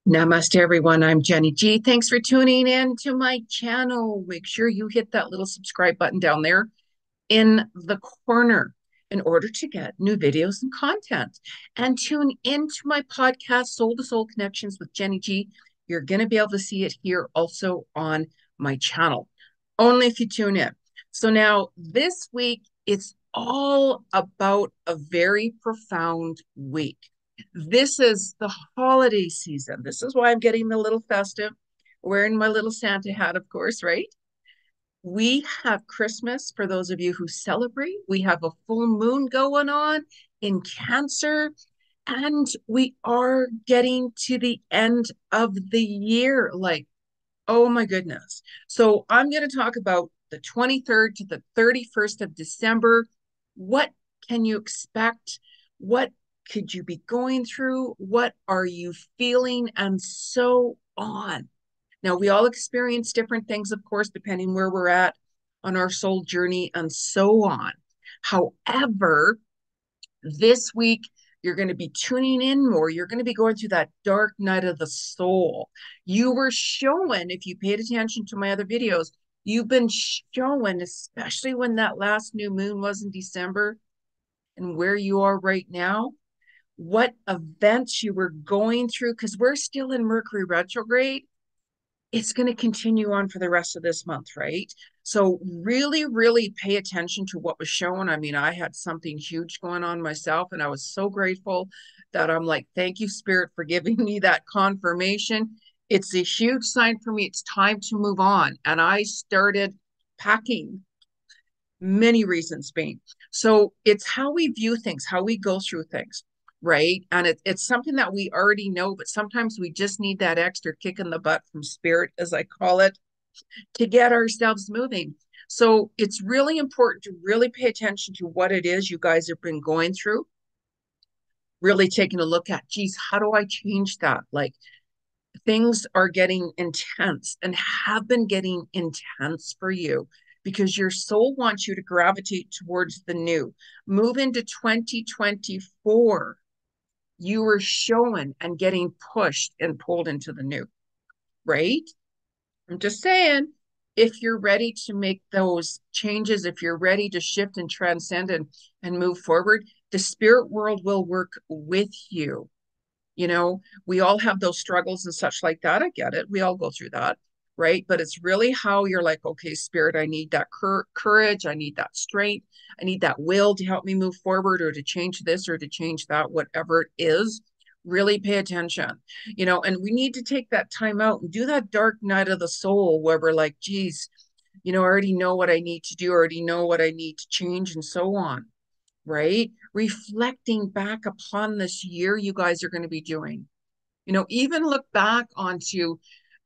Namaste, everyone. I'm Jeni Ji. Thanks for tuning in to my channel. Make sure you hit that little subscribe button down there in the corner in order to get new videos and content. And tune into my podcast, Soul to Soul Connections with Jeni Ji. You're going to be able to see it here also on my channel, only if you tune in. So now this week, it's all about a very profound week. This is the holiday season. This is why I'm getting a little festive, wearing my little Santa hat, of course, right? We have Christmas for those of you who celebrate. We have a full moon going on in Cancer, and we are getting to the end of the year. Like, oh my goodness. So, I'm going to talk about the 23rd to the 31st of December. What can you expect? What could you be going through? What are you feeling? And so on. Now, we all experience different things, of course, depending where we're at on our soul journey and so on. However, this week, you're going to be tuning in more. You're going to be going through that dark night of the soul. You were showing, if you paid attention to my other videos, you've been showing, especially when that last new moon was in December and where you are right now, what events you were going through, because we're still in Mercury retrograde. It's going to continue on for the rest of this month, right? So really, really pay attention to what was shown. I mean, I had something huge going on myself, and I was so grateful that I'm like, thank you, Spirit, for giving me that confirmation. It's a huge sign for me. It's time to move on. And I started packing, many reasons being. So it's how we view things, how we go through things, right? And it's something that we already know, but sometimes we just need that extra kick in the butt from Spirit, as I call it, to get ourselves moving. So it's really important to really pay attention to what it is you guys have been going through, really taking a look at, geez, how do I change that? Like, things are getting intense and have been getting intense for you because your soul wants you to gravitate towards the new. Move into 2024. You were showing and getting pushed and pulled into the new, right? I'm just saying, if you're ready to make those changes, if you're ready to shift and transcend and move forward, the spirit world will work with you. You know, we all have those struggles and such like that. I get it. We all go through that, right? But it's really how you're like, okay, Spirit, I need that courage. I need that strength. I need that will to help me move forward or to change this or to change that, whatever it is. Really pay attention, and we need to take that time out and do that dark night of the soul where we're like, geez, I already know what I need to do, I already know what I need to change, and so on, right? Reflecting back upon this year you guys are going to be doing. Even look back onto,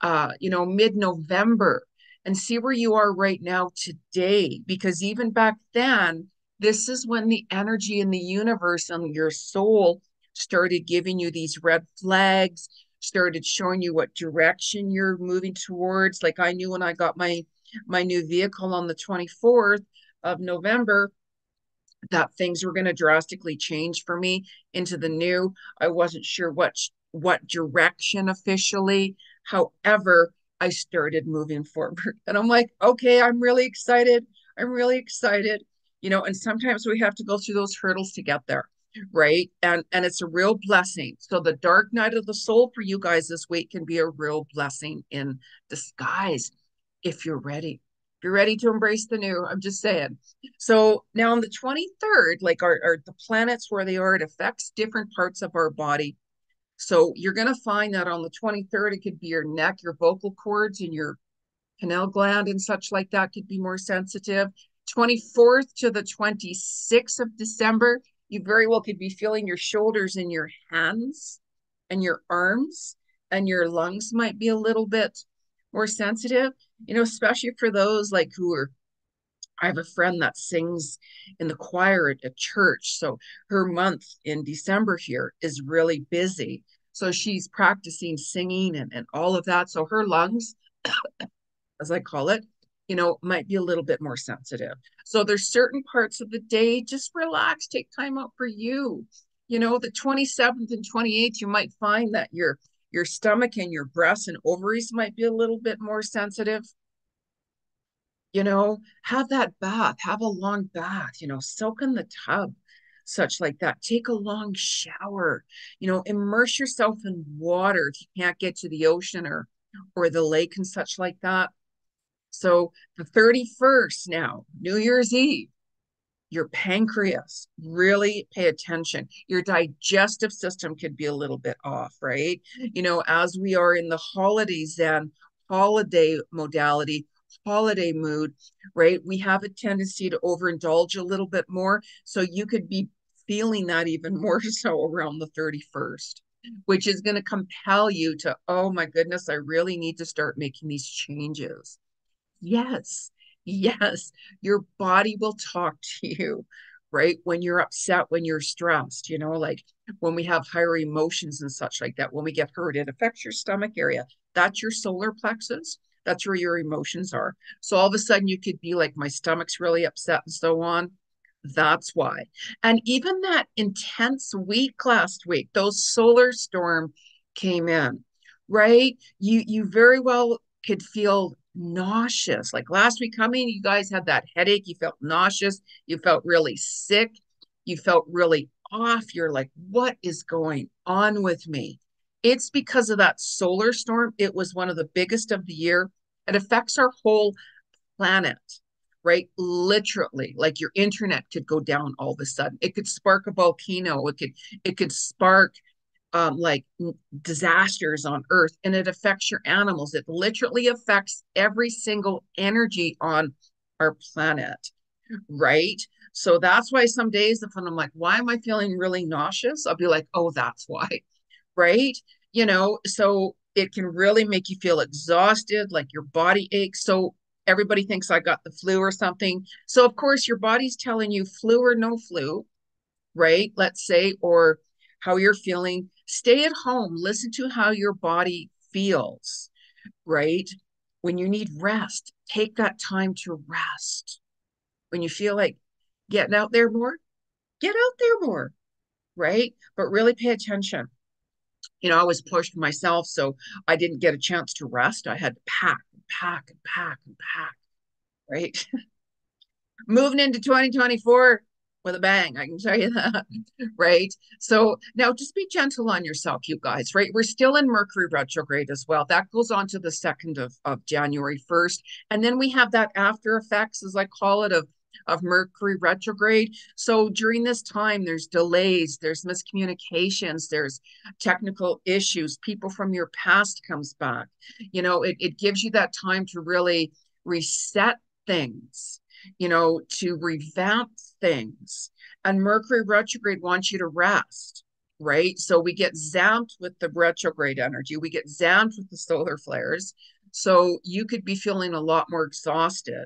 mid-November and see where you are right now today. Because even back then, this is when the energy in the universe and your soul started giving you these red flags, started showing you what direction you're moving towards. Like I knew when I got my new vehicle on the 24th of November, that things were going to drastically change for me into the new. I wasn't sure what direction officially. However, I started moving forward and I'm like, okay, I'm really excited. I'm really excited. And sometimes we have to go through those hurdles to get there, right? And it's a real blessing. So the dark night of the soul for you guys this week can be a real blessing in disguise if you're ready. If you're ready to embrace the new, I'm just saying. So now on the 23rd, like our the planets where they are, it affects different parts of our body. So you're going to find that on the 23rd, it could be your neck, your vocal cords, and your pineal gland and such like that could be more sensitive. 24th to the 26th of December, you very well could be feeling your shoulders and your hands and your arms, and your lungs might be a little bit more sensitive, especially for those like who are. I have a friend that sings in the choir at a church. So her month in December here is really busy. So she's practicing singing and all of that. So her lungs, as I call it, might be a little bit more sensitive. So there's certain parts of the day, just relax, take time out for you. The 27th and 28th, you might find that your Your stomach and your breasts and ovaries might be a little bit more sensitive. Have that bath, have a long bath, soak in the tub, such like that. Take a long shower, immerse yourself in water if you can't get to the ocean or the lake and such like that. So the 31st now, New Year's Eve, your pancreas, really pay attention. Your digestive system could be a little bit off, right? As we are in the holidays and holiday modality, holiday mood, right? We have a tendency to overindulge a little bit more. So you could be feeling that even more so around the 31st, which is going to compel you to, oh my goodness, I really need to start making these changes. Yes, yes, your body will talk to you, right? When you're upset, when you're stressed, like when we have higher emotions and such like that, when we get hurt, it affects your stomach area. That's your solar plexus. That's where your emotions are. So all of a sudden you could be like, my stomach's really upset and so on. That's why. And even that intense week last week, those solar storm came in, right? You very well could feel nauseous. Like last week coming, you guys had that headache, you felt nauseous, you felt really sick, you felt really off. You're like, what is going on with me? It's because of that solar storm. It was one of the biggest of the year. It affects our whole planet, right? Literally, like your internet could go down all of a sudden. It could spark a volcano. It could spark like disasters on Earth, and it affects your animals. It literally affects every single energy on our planet, right? So that's why some days if I'm like, why am I feeling really nauseous? I'll be like, oh, that's why, right? So it can really make you feel exhausted, like your body aches. So everybody thinks I got the flu or something. So of course your body's telling you flu or no flu, right? Let's say, or how you're feeling. Stay at home, listen to how your body feels, right? When you need rest, take that time to rest. When you feel like getting out there more, get out there more, right? But really pay attention. I was pushed myself, so I didn't get a chance to rest. I had to pack and pack and pack and pack, right? Moving into 2024 with a bang, I can tell you that, right? So now just be gentle on yourself, you guys, right? We're still in Mercury retrograde as well. That goes on to the 2nd of January 1st. And then we have that after effects, as I call it, of Mercury retrograde. So during this time, there's delays, there's miscommunications, there's technical issues, people from your past comes back. It gives you that time to really reset things, to revamp things. And Mercury retrograde wants you to rest, right? So we get zapped with the retrograde energy, we get zapped with the solar flares. So you could be feeling a lot more exhausted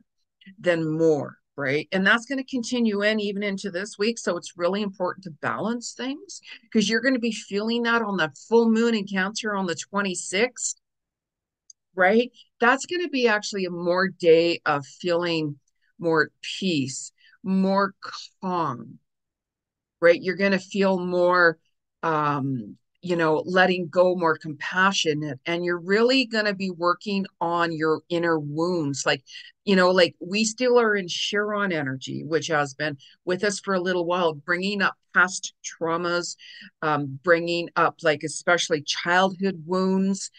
than more, right? And that's going to continue even into this week. So it's really important to balance things because you're going to be feeling that on the full moon in Cancer on the 26th, right? That's going to be actually a more day of feeling more peace, more calm, right? You're going to feel more, letting go, more compassionate. And you're really going to be working on your inner wounds. Like we still are in Chiron energy, which has been with us for a little while, bringing up past traumas, bringing up like especially childhood wounds,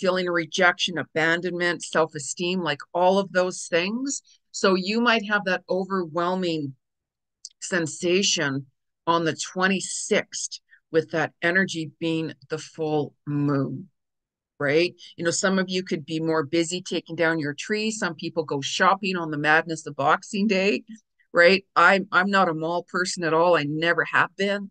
feeling rejection, abandonment, self-esteem, like all of those things. So you might have that overwhelming sensation on the 26th with that energy being the full moon, right? Some of you could be more busy taking down your tree. Some people go shopping on the madness of Boxing Day, right? I'm not a mall person at all. I never have been.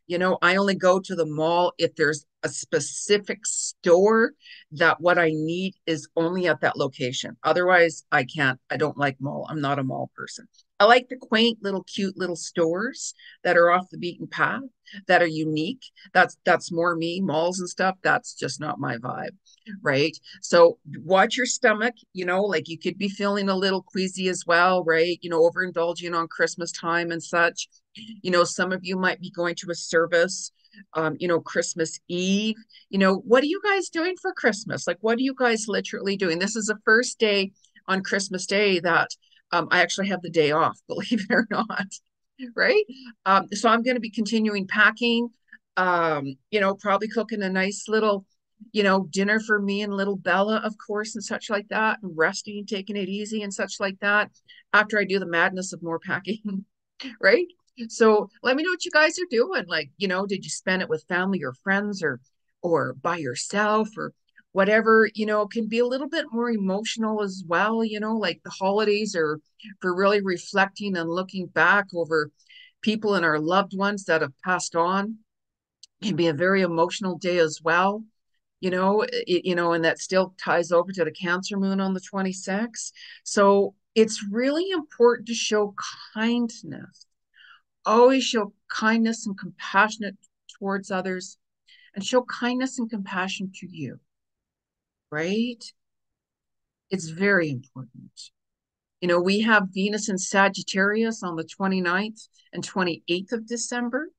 I only go to the mall if there's a specific store that what I need is only at that location. Otherwise, I can't. I don't like mall. I'm not a mall person. I like the quaint little cute little stores that are off the beaten path, that are unique. That's more me. Malls and stuff, that's just not my vibe, right? So watch your stomach, like you could be feeling a little queasy as well, right? Overindulging on Christmas time and such. Some of you might be going to a service, Christmas Eve. What are you guys doing for Christmas? Like, what are you guys literally doing? This is the first day on Christmas Day that I actually have the day off, believe it or not, right? So I'm going to be continuing packing, probably cooking a nice little, dinner for me and little Bella, of course, and such like that, and resting, taking it easy and such like that after I do the madness of more packing, right? So let me know what you guys are doing. Like, did you spend it with family or friends or by yourself or whatever, can be a little bit more emotional as well, like the holidays are for really reflecting and looking back over people and our loved ones that have passed on. Can be a very emotional day as well. And that still ties over to the Cancer moon on the 26th. So it's really important to show kindness. Always show kindness and compassionate towards others and show kindness and compassion to you, right? It's very important. We have Venus in Sagittarius on the 29th and 28th of December.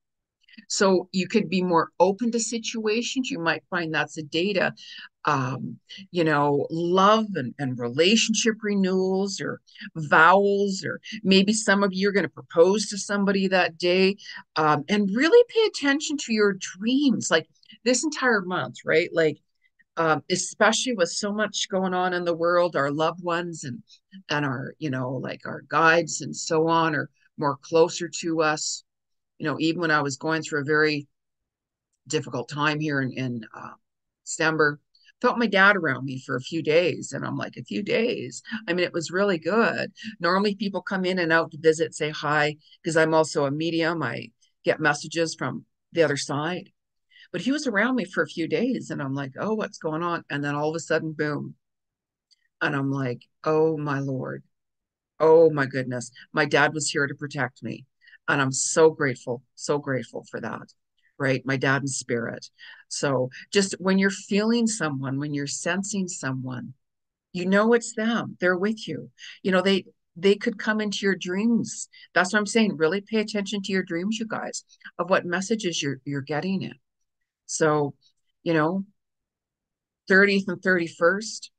So you could be more open to situations. You might find that's a data, love and relationship renewals or vowels, or maybe some of you are going to propose to somebody that day, and really pay attention to your dreams, like this entire month, right? Like, especially with so much going on in the world, our loved ones and our, like our guides and so on are more closer to us. Even when I was going through a very difficult time here in December, felt my dad around me for a few days. And I'm like, a few days. I mean, it was really good. Normally people come in and out to visit, say hi, because I'm also a medium. I get messages from the other side. But he was around me for a few days and I'm like, oh, what's going on? And then all of a sudden, boom. And I'm like, oh my Lord. Oh my goodness. My dad was here to protect me. And I'm so grateful for that. Right. My dad in spirit. So just when you're feeling someone, when you're sensing someone, it's them. They're with you. They could come into your dreams. That's what I'm saying. Really pay attention to your dreams, you guys, of what messages you're getting in. So, you know, 30th and 31st,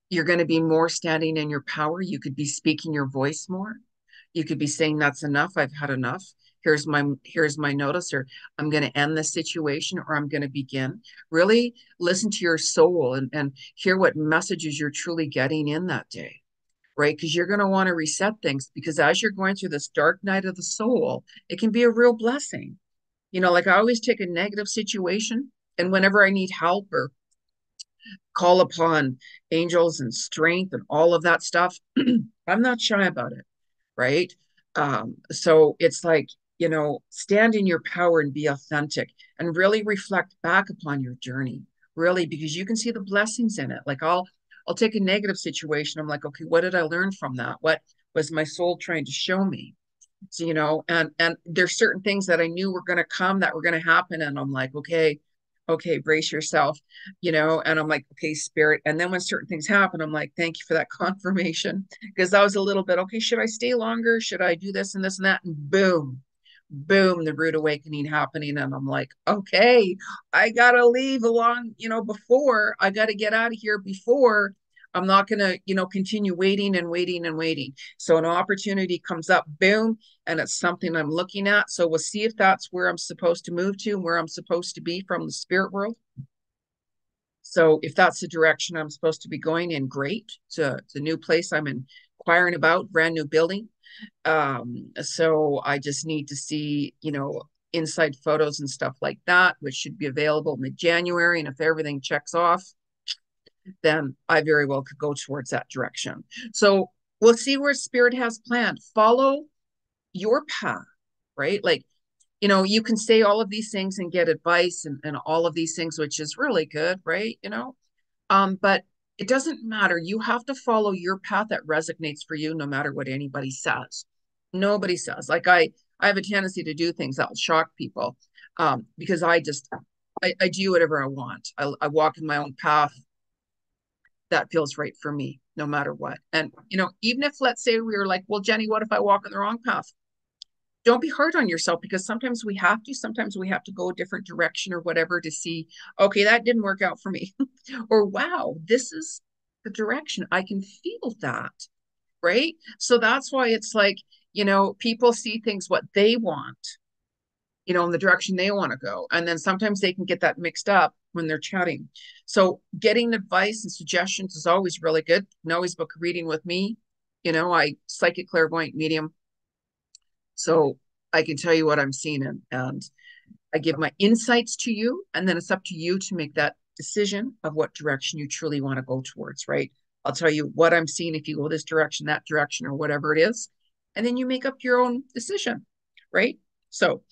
you're going to be more standing in your power. You could be speaking your voice more. You could be saying, that's enough. I've had enough. Here's my notice, or I'm going to end this situation, or I'm going to begin. Really listen to your soul and hear what messages you're truly getting in that day, right? Because you're going to want to reset things, because as you're going through this dark night of the soul, it can be a real blessing. Like I always take a negative situation, and whenever I need help or call upon angels and strength and all of that stuff, I'm not shy about it, right? So it's like, stand in your power and be authentic and really reflect back upon your journey, really, because you can see the blessings in it. Like I'll take a negative situation. I'm like, okay, what did I learn from that? What was my soul trying to show me? So, and there's certain things that I knew were going to come, that were going to happen. And I'm like, okay, brace yourself, and I'm like, okay, spirit. And then when certain things happen, I'm like, thank you for that confirmation. Because I was a little bit, okay, should I stay longer? Should I do this and this and that? And boom, boom, the rude awakening happening. And I'm like, okay, I gotta leave along, before I gotta get out of here before I'm not gonna, continue waiting and waiting and waiting. So an opportunity comes up, boom, and it's something I'm looking at. So we'll see if that's where I'm supposed to move to, where I'm supposed to be from the spirit world. So if that's the direction I'm supposed to be going in, great. It's a new place I'm inquiring about, brand new building. So I just need to see, inside photos and stuff like that, which should be available mid-January. And if everything checks off, then I very well could go towards that direction. So we'll see where spirit has planned. Follow your path, right? Like, you can say all of these things and get advice and all of these things, which is really good, right? But it doesn't matter. You have to follow your path that resonates for you, no matter what anybody says. Nobody says. Like I have a tendency to do things that will shock people, because I do whatever I want. I walk in my own path that feels right for me, no matter what. And even if, let's say, we were like, well, Jeni, what if I walk in the wrong path? don't be hard on yourself, because sometimes we have to go a different direction or whatever to see, okay, that didn't work out for me. Or wow, this is the direction. I can feel that, right? So that's why it's like, people see things what they want, in the direction they want to go. And then sometimes they can get that mixed up when they're chatting. So getting advice and suggestions is always really good. You can always book a reading with me. I psychic clairvoyant medium. So I can tell you what I'm seeing, and I give my insights to you, and then it's up to you to make that decision of what direction you truly want to go towards, right? I'll tell you what I'm seeing if you go this direction, that direction, or whatever it is, and then you make up your own decision, right? So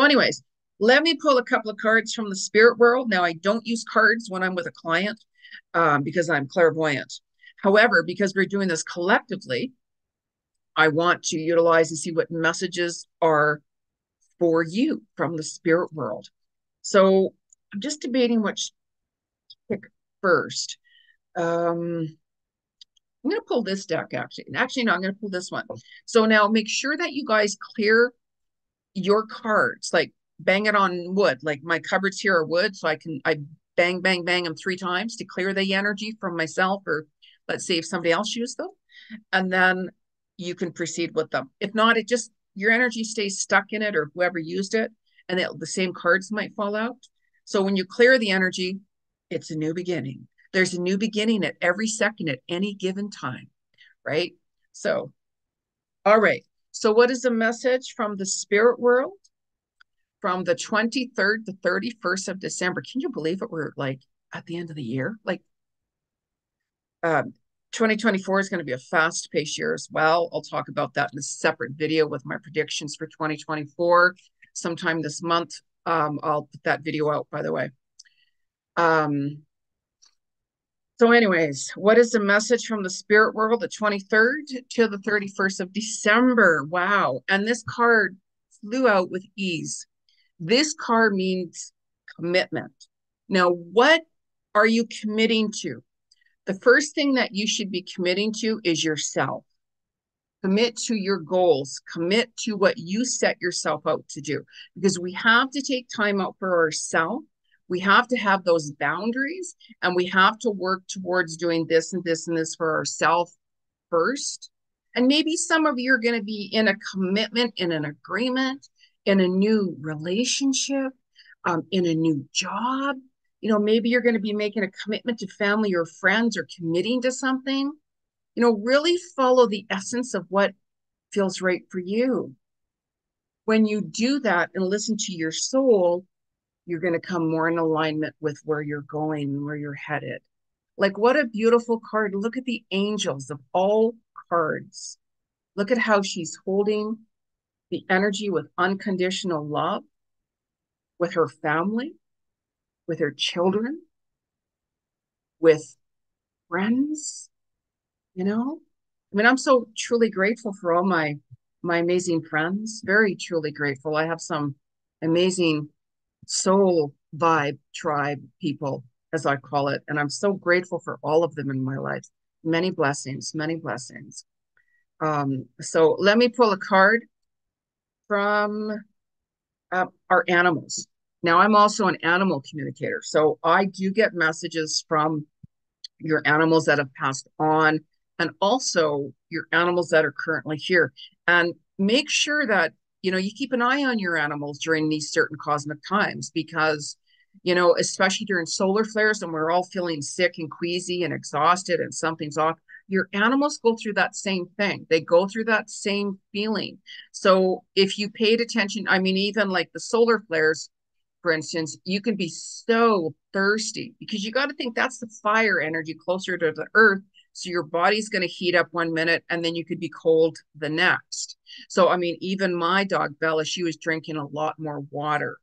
anyways, let me pull a couple of cards from the spirit world. Now, I don't use cards when I'm with a client because I'm clairvoyant. However, because we're doing this collectively, I want to utilize and see what messages are for you from the spirit world. So I'm just debating which to pick first. I'm going to pull this deck, actually. Actually, no, I'm going to pull this one. So now make sure that you guys clear your cards, like bang it on wood. Like my cupboards here are wood, so I bang, bang, bang them 3 times to clear the energy from myself, or let's say if somebody else used them, and then you can proceed with them. If not, it just, your energy stays stuck in it, or whoever used it, and the same cards might fall out. So when you clear the energy, it's a new beginning. There's a new beginning at every second at any given time, right? So, all right. So what is the message from the spirit world from the 23rd to 31st of December? Can you believe it? We're like at the end of the year. Like, 2024 is going to be a fast-paced year as well. I'll talk about that in a separate video with my predictions for 2024 sometime this month. I'll put that video out, by the way. So anyways, what is the message from the spirit world, the 23rd to the 31st of December? Wow. And this card flew out with ease. This card means commitment. Now, what are you committing to? The first thing that you should be committing to is yourself. Commit to your goals. Commit to what you set yourself out to do, because we have to take time out for ourselves. We have to have those boundaries, and we have to work towards doing this and this and this for ourselves first. And maybe some of you are going to be in a commitment, in an agreement, in a new relationship, in a new job. Maybe you're going to be making a commitment to family or friends, or committing to something. Really follow the essence of what feels right for you. When you do that and listen to your soul, you're going to come more in alignment with where you're going, where you're headed. Like, what a beautiful card. Look at the angels of all cards. Look at how she's holding the energy with unconditional love, with her family, with her children, with friends. I'm so truly grateful for all my amazing friends. Very truly grateful. I have some amazing soul vibe tribe people, as I call it, and I'm so grateful for all of them in my life. Many blessings, many blessings. So let me pull a card from our animals. Now, I'm also an animal communicator, so I do get messages from your animals that have passed on, and also your animals that are currently here. And make sure that, you keep an eye on your animals during these certain cosmic times, because, especially during solar flares and we're all feeling sick and queasy and exhausted and something's off, your animals go through that same thing. They go through that same feeling. So if you paid attention, even like the solar flares, for instance, you can be so thirsty, because you got to think that's the fire energy closer to the earth. So your body's going to heat up 1 minute, and then you could be cold the next. So, even my dog, Bella, she was drinking a lot more water,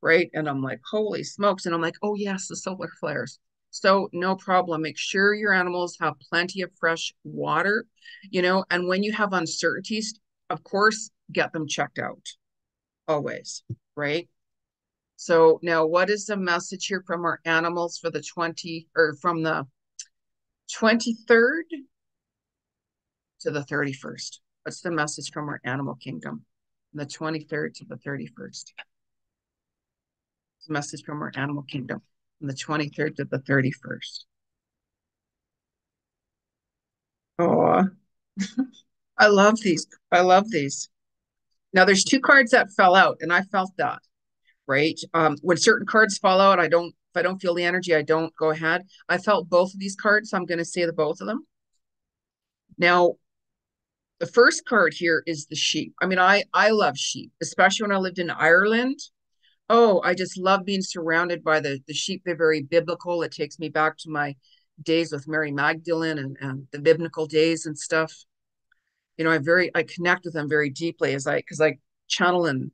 right? And I'm like, holy smokes. And I'm like, oh, yes, the solar flares. So no problem. Make sure your animals have plenty of fresh water, and when you have uncertainties, of course, get them checked out always, right? So now, what is the message here from our animals for the 23rd to the 31st? What's the message from our animal kingdom? from the 23rd to the 31st. It's a message from our animal kingdom from the 23rd to the 31st. Oh, I love these. I love these. Now there's two cards that fell out, and I felt that, right? When certain cards fall out, if I don't feel the energy, I don't go ahead. I felt both of these cards, so I'm going to say the both of them. Now, the first card here is the sheep. I mean, I love sheep, especially when I lived in Ireland. Oh, I just love being surrounded by the sheep. They're very biblical. It takes me back to my days with Mary Magdalene and the biblical days and stuff. You know, I connect with them very deeply because I channel and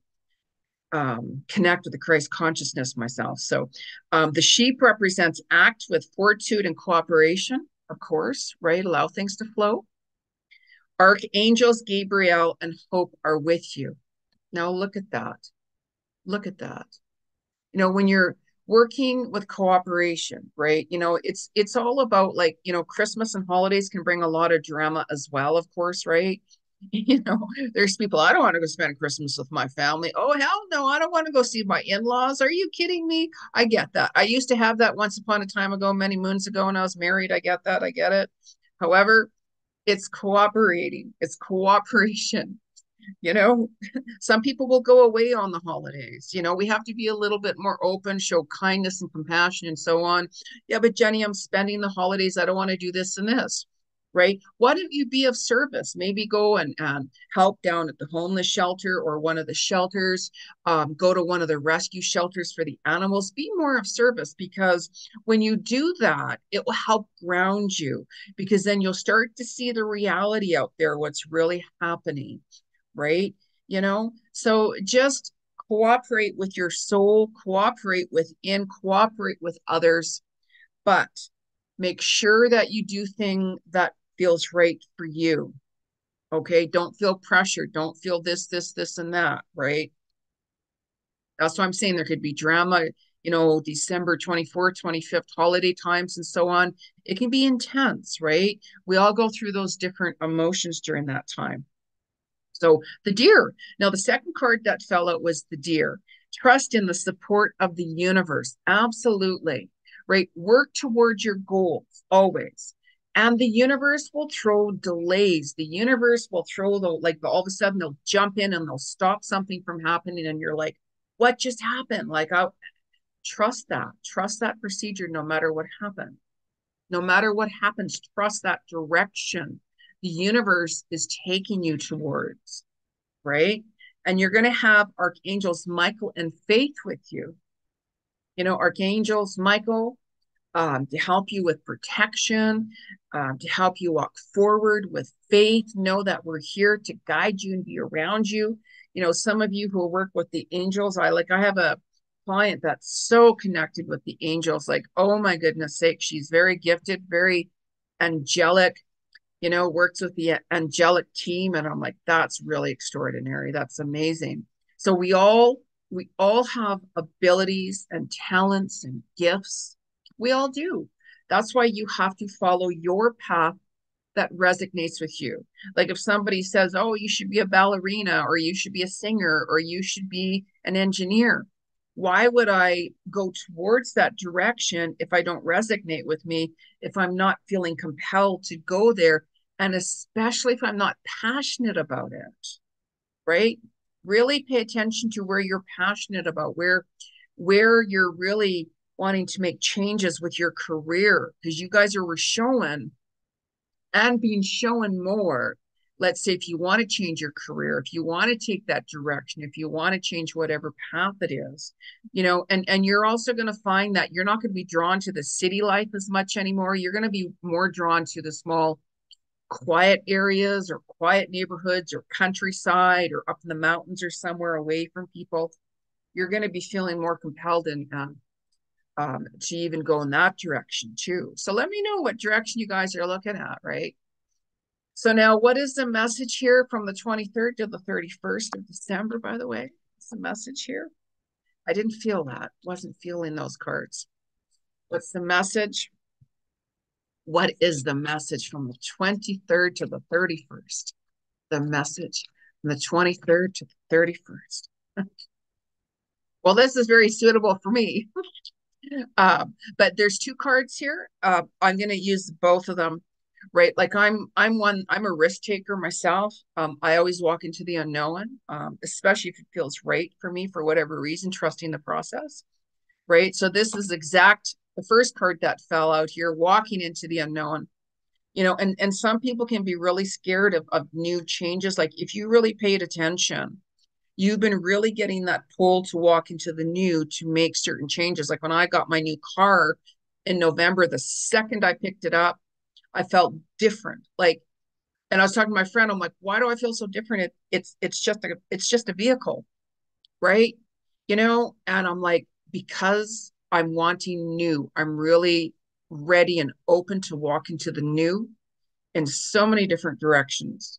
connect with the Christ consciousness myself. So the sheep represents act with fortitude and cooperation, of course, right? Allow things to flow. Archangels Gabriel and Hope are with you. Now look at that. Look at that. You know, when you're working with cooperation, right? You know, it's all about, like, you know, Christmas and holidays can bring a lot of drama as well, of course, right? You know, there's people, I don't want to go spend Christmas with my family. Oh, hell no, I don't want to go see my in-laws. Are you kidding me? I get that. I used to have that once upon a time ago, many moons ago, when I was married. I get that. I get it. However, it's cooperating. It's cooperation. You know, some people will go away on the holidays. You know, we have to be a little bit more open, show kindness and compassion and so on. Yeah, but Jeni, I'm spending the holidays. I don't want to do this and this, right? Why don't you be of service? Maybe go and help down at the homeless shelter or one of the shelters. Go to one of the rescue shelters for the animals. Be more of service, because when you do that, it will help ground you, because then you'll start to see the reality out there, what's really happening, right? You know, so just cooperate with your soul, cooperate cooperate with others, but make sure that you do thing that feels right for you. Okay, don't feel pressure, don't feel this and that, right? That's why I'm saying there could be drama, you know, December 24th, 25th, holiday times and so on. It can be intense, right? We all go through those different emotions during that time. So the deer. Now, the second card that fell out was the deer. Trust in the support of the universe. Absolutely. Right. Work towards your goals always. And the universe will throw delays. The universe will throw all of a sudden they'll jump in and they'll stop something from happening. And you're like, what just happened? Like, I trust that. Trust that procedure no matter what happened. No matter what happens, trust that direction the universe is taking you towards, right? And you're going to have archangels Michael and Faith with you. You know, archangels Michael, to help you with protection, to help you walk forward with faith. Know that we're here to guide you and be around you. You know, some of you who work with the angels, I have a client that's so connected with the angels. Like, oh my goodness sake, she's very gifted, very angelic, you know, works with the angelic team. And I'm like, that's really extraordinary. That's amazing. So we all have abilities and talents and gifts. We all do. That's why you have to follow your path that resonates with you. Like if somebody says, oh, you should be a ballerina, or you should be a singer, or you should be an engineer, why would I go towards that direction if I don't resonate with me, if I'm not feeling compelled to go there, and especially if I'm not passionate about it, right? Really pay attention to where you're passionate about, where you're really wanting to make changes with your career, because you guys are showing and being shown more. Let's say if you want to change your career, if you want to take that direction, if you want to change whatever path it is, you know, and you're also going to find that you're not going to be drawn to the city life as much anymore. You're going to be more drawn to the small, quiet areas or quiet neighborhoods or countryside or up in the mountains or somewhere away from people. You're going to be feeling more compelled and to even go in that direction too. So let me know what direction you guys are looking at, right? So now, what is the message here from the 23rd to the 31st of December, by the way? What's the message here? I didn't feel that. Wasn't feeling those cards. What's the message? What is the message from the 23rd to the 31st? The message. from the 23rd to the 31st. Well, this is very suitable for me. But there's two cards here. I'm going to use both of them, right? Like I'm a risk taker myself. I always walk into the unknown, especially if it feels right for me for whatever reason, trusting the process, right? So this is the first card that fell out here, walking into the unknown. And some people can be really scared of new changes. Like if you really paid attention, you've been really getting that pull to walk into the new, to make certain changes. Like when I got my new car in November, the second I picked it up, I felt different. Like, and I was talking to my friend, I'm like, why do I feel so different? It's just a vehicle, right? And I'm like, because I'm wanting new, I'm really ready and open to walk into the new in so many different directions,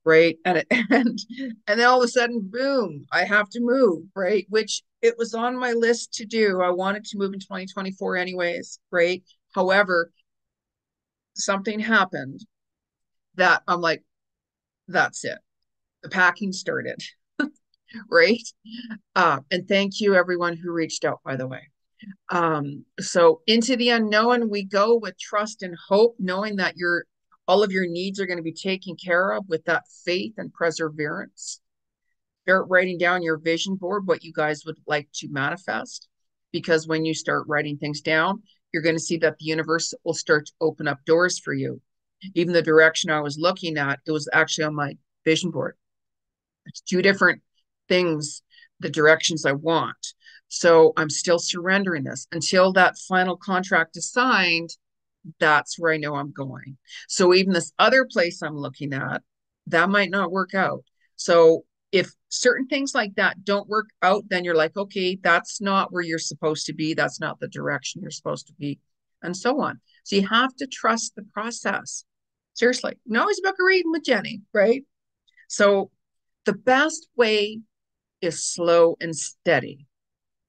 right? And then all of a sudden, boom, I have to move, right? Which it was on my list to do. I wanted to move in 2024 anyways, right? However, something happened that I'm like, that's it. The packing started, right? And thank you everyone who reached out, by the way. So into the unknown we go with trust and hope, knowing that all of your needs are going to be taken care of with that faith and perseverance. Start writing down your vision board, what you guys would like to manifest. Because when you start writing things down, you're going to see that the universe will start to open up doors for you. Even the direction I was looking at, it was actually on my vision board. It's two different things, the directions I want. So I'm still surrendering this until that final contract is signed. That's where I know I'm going. So even this other place I'm looking at, that might not work out. So if certain things like that don't work out, then you're like, okay, that's not where you're supposed to be. That's not the direction you're supposed to be, and so on. So you have to trust the process. Seriously, you always book a reading with Jeni, right? So the best way is slow and steady.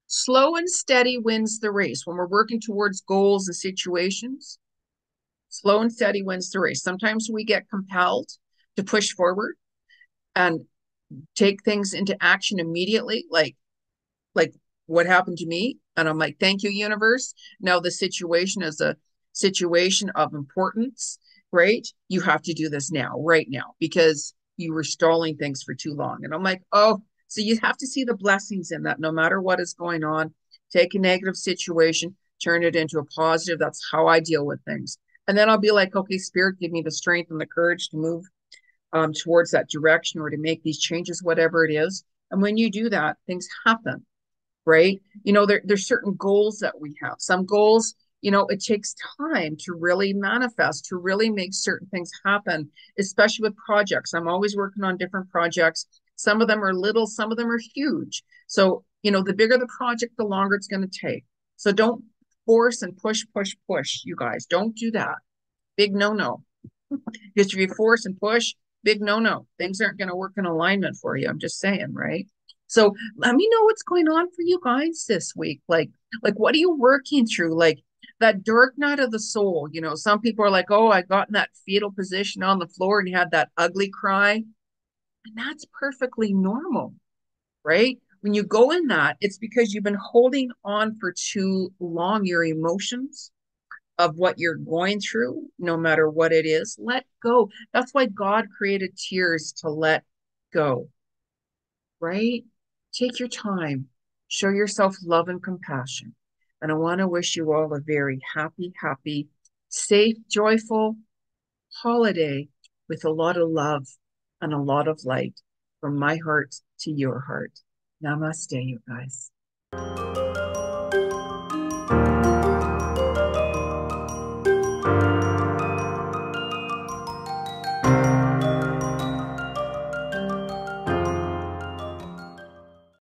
Slow and steady wins the race. When we're working towards goals and situations, slow and steady wins the race. Sometimes we get compelled to push forward and take things into action immediately, like what happened to me. And I'm like, thank you, universe. Now the situation is a situation of importance, right? You have to do this now, right now, because you were stalling things for too long. And I'm like, oh, so you have to see the blessings in that no matter what is going on. Take a negative situation, turn it into a positive. That's how I deal with things. And then I'll be like, okay, Spirit, give me the strength and the courage to move towards that direction or to make these changes, whatever it is. And when you do that, things happen, right? There's certain goals that we have. Some goals, it takes time to really manifest, to really make certain things happen, especially with projects. I'm always working on different projects. Some of them are little, some of them are huge. So, the bigger the project, the longer it's going to take. So don't force and push, push, push, you guys. Don't do that. Big no-no. Because if you force and push, big no-no. Things aren't going to work in alignment for you. I'm just saying, right? So let me know what's going on for you guys this week. Like what are you working through? Like that dark night of the soul. Some people are like, oh, I got in that fetal position on the floor and you had that ugly cry. And that's perfectly normal, right? When you go in that, it's because you've been holding on for too long, your emotions of what you're going through, no matter what it is. Let go. That's why God created tears, to let go, right? Take your time, show yourself love and compassion. And I want to wish you all a very happy, safe, joyful holiday with a lot of love and a lot of light from my heart to your heart. Namaste, you guys.